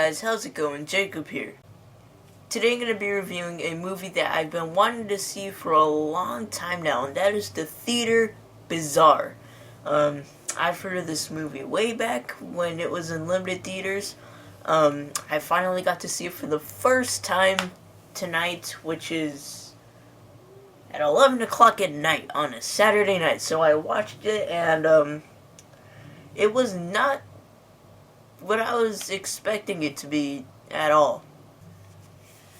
guys, how's it going? Jacob here. Today I'm going to be reviewing a movie that I've been wanting to see for a long time now, and that is the THR. I've heard of this movie way back when it was in limited theaters. I finally got to see it for the first time tonight, which is at 11 o'clock at night on a Saturday night. So I watched it, and it was not what I was expecting it to be at all.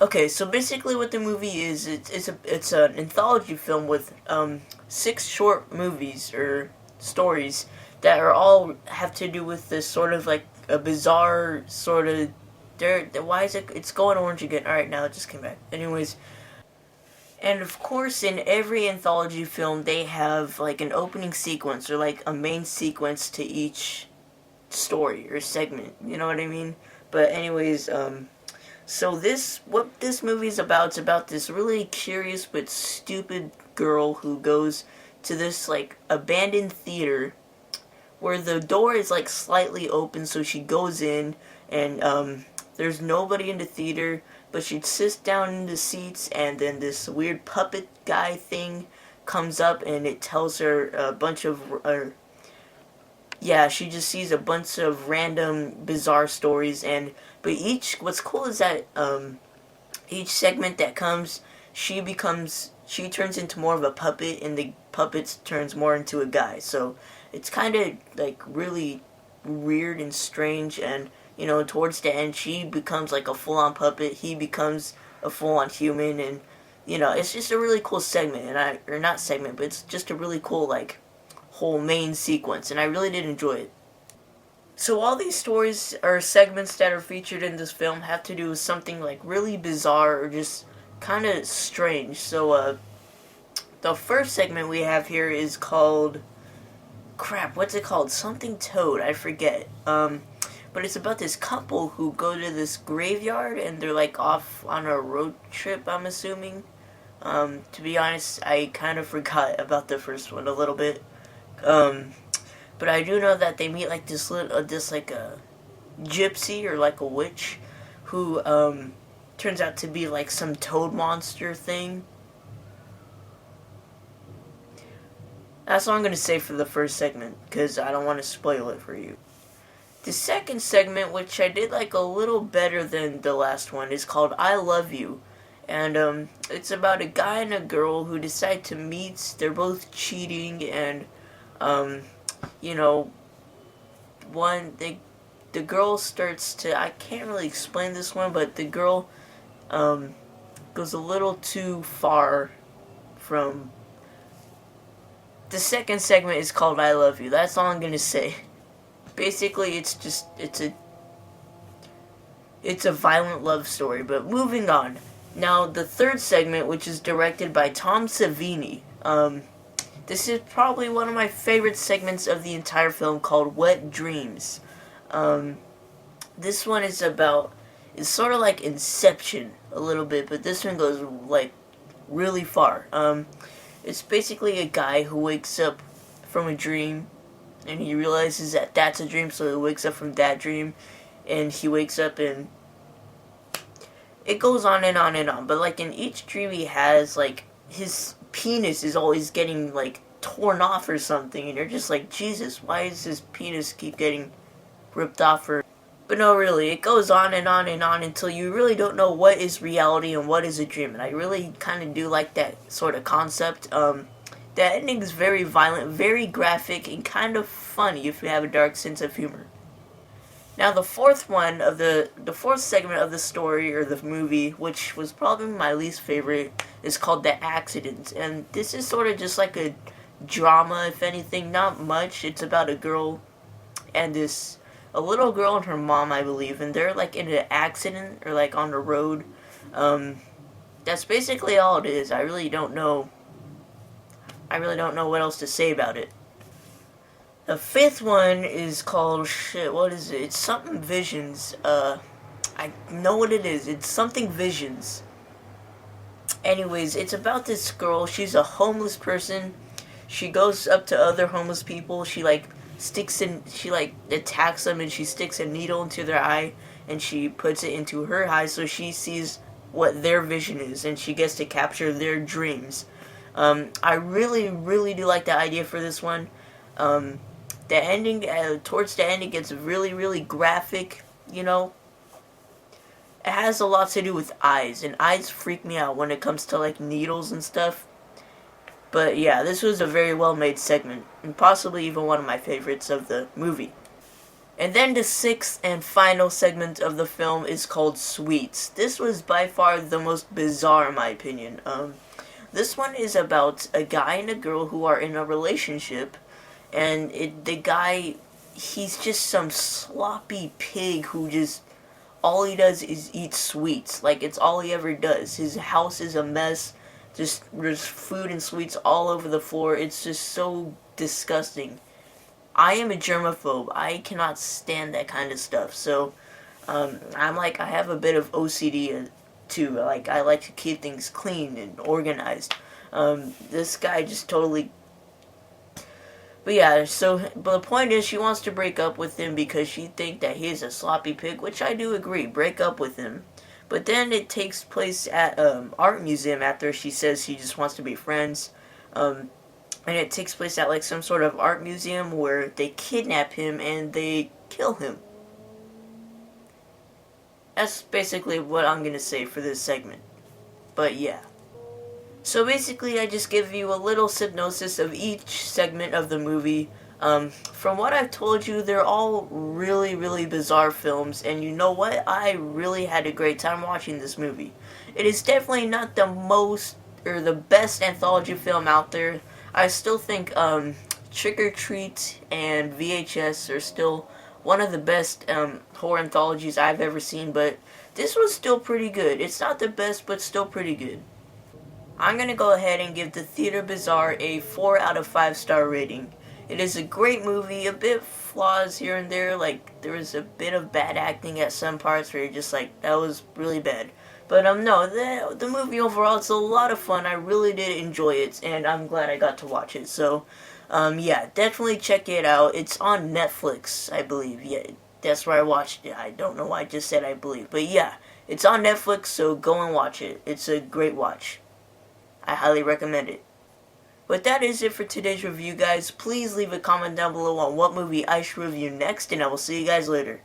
Okay, so basically what the movie is, it's an anthology film with 6 short movies or stories that are all have to do with this sort of like a bizarre sort of. Why is it? It's going orange again. All right, now it just came back. Anyways. And of course, in every anthology film, they have like an opening sequence or like a main sequence to each story or segment. You know what I mean? But anyways, so what this movie is about, it's about this really curious but stupid girl who goes to this like abandoned theater where the door is like slightly open, so she goes in and there's nobody in the theater, but she sits down in the seats, and then this weird puppet guy thing comes up and it tells her a bunch of she just sees a bunch of random bizarre stories, but what's cool is that each segment that comes, she turns into more of a puppet, and the puppet turns more into a guy. So it's kind of like really weird and strange, and towards the end she becomes like a full-on puppet, he becomes a full-on human, and it's just a really cool segment, but it's just a really cool like whole main sequence, and I really did enjoy it. So all these stories or segments that are featured in this film have to do with something like really bizarre or just kind of strange. So the first segment we have here is called what's it called? Something Toad, I forget. But it's about this couple who go to this graveyard and they're like off on a road trip, I'm assuming. To be honest, I kind of forgot about the first one a little bit. But I do know that they meet like this like a gypsy or like a witch who turns out to be like some toad monster thing. That's all I'm going to say for the first segment, because I don't want to spoil it for you. The second segment, which I did like a little better than the last one, is called I Love You. And it's about a guy and a girl who decide to meet. They're both cheating, and the girl starts to, I can't really explain this one, but the girl goes a little too far from. The second segment is called I Love You. That's all I'm gonna say. Basically, it's a violent love story. But moving on. Now, the third segment, which is directed by Tom Savini. This is probably one of my favorite segments of the entire film, called Wet Dreams. This one is it's sort of like Inception a little bit, but this one goes like really far. It's basically a guy who wakes up from a dream, and he realizes that that's a dream, so he wakes up from that dream, and he wakes up, and it goes on and on and on. But like in each dream he has, like, his penis is always getting like torn off or something, and you're just like, Jesus, why does his penis keep getting ripped off? But no, really, it goes on and on and on until you really don't know what is reality and what is a dream. And I really kind of do like that sort of concept. The ending is very violent, very graphic, and kind of funny if you have a dark sense of humor. Now, the fourth segment of the story or the movie, which was probably my least favorite, is called The Accident. And this is sort of just like a drama, if anything, not much. It's about a girl and a little girl and her mom, I believe, and they're like in an accident or like on the road. That's basically all it is. I really don't know what else to say about it. The fifth one is called what is it? It's something Visions. I know what it is. It's something Visions. Anyways, it's about this girl. She's a homeless person. She goes up to other homeless people. She attacks them, and she sticks a needle into their eye, and she puts it into her eyes so she sees what their vision is, and she gets to capture their dreams. I really, really do like the idea for this one. The ending, towards the end, it gets really, really graphic, you know. It has a lot to do with eyes, and eyes freak me out when it comes to, like, needles and stuff. But yeah, this was a very well made segment, and possibly even one of my favorites of the movie. And then the sixth and final segment of the film is called Sweets. This was by far the most bizarre in my opinion. This one is about a guy and a girl who are in a relationship, and the guy, he's just some sloppy pig who just, all he does is eat sweets. Like, it's all he ever does. His house is a mess. Just, there's food and sweets all over the floor. It's just so disgusting. I am a germaphobe. I cannot stand that kind of stuff. So, I have a bit of OCD too. Like, I like to keep things clean and organized. This guy just totally. But yeah, but the point is, she wants to break up with him because she thinks that he's a sloppy pig, which I do agree. Break up with him. But then it takes place at art museum after she says she just wants to be friends. And it takes place at like some sort of art museum where they kidnap him and they kill him. That's basically what I'm going to say for this segment. But yeah. So basically I just give you a little synopsis of each segment of the movie. From what I've told you, they're all really, really bizarre films, and you know what? I really had a great time watching this movie. It is definitely not the most, or the best anthology film out there. I still think, Trick or Treat and VHS are still one of the best, horror anthologies I've ever seen, but this was still pretty good. It's not the best, but still pretty good. I'm gonna go ahead and give The Theater Bizarre a 4 out of 5 star rating. It is a great movie, a bit flaws here and there, like, there was a bit of bad acting at some parts where you're just like, that was really bad. But, no, the movie overall, it's a lot of fun, I really did enjoy it, and I'm glad I got to watch it, so, yeah, definitely check it out. It's on Netflix, I believe, yeah, that's where I watched it. I don't know why I just said I believe, but yeah, it's on Netflix, so go and watch it. It's a great watch. I highly recommend it. But that is it for today's review, guys. Please leave a comment down below on what movie I should review next, and I will see you guys later.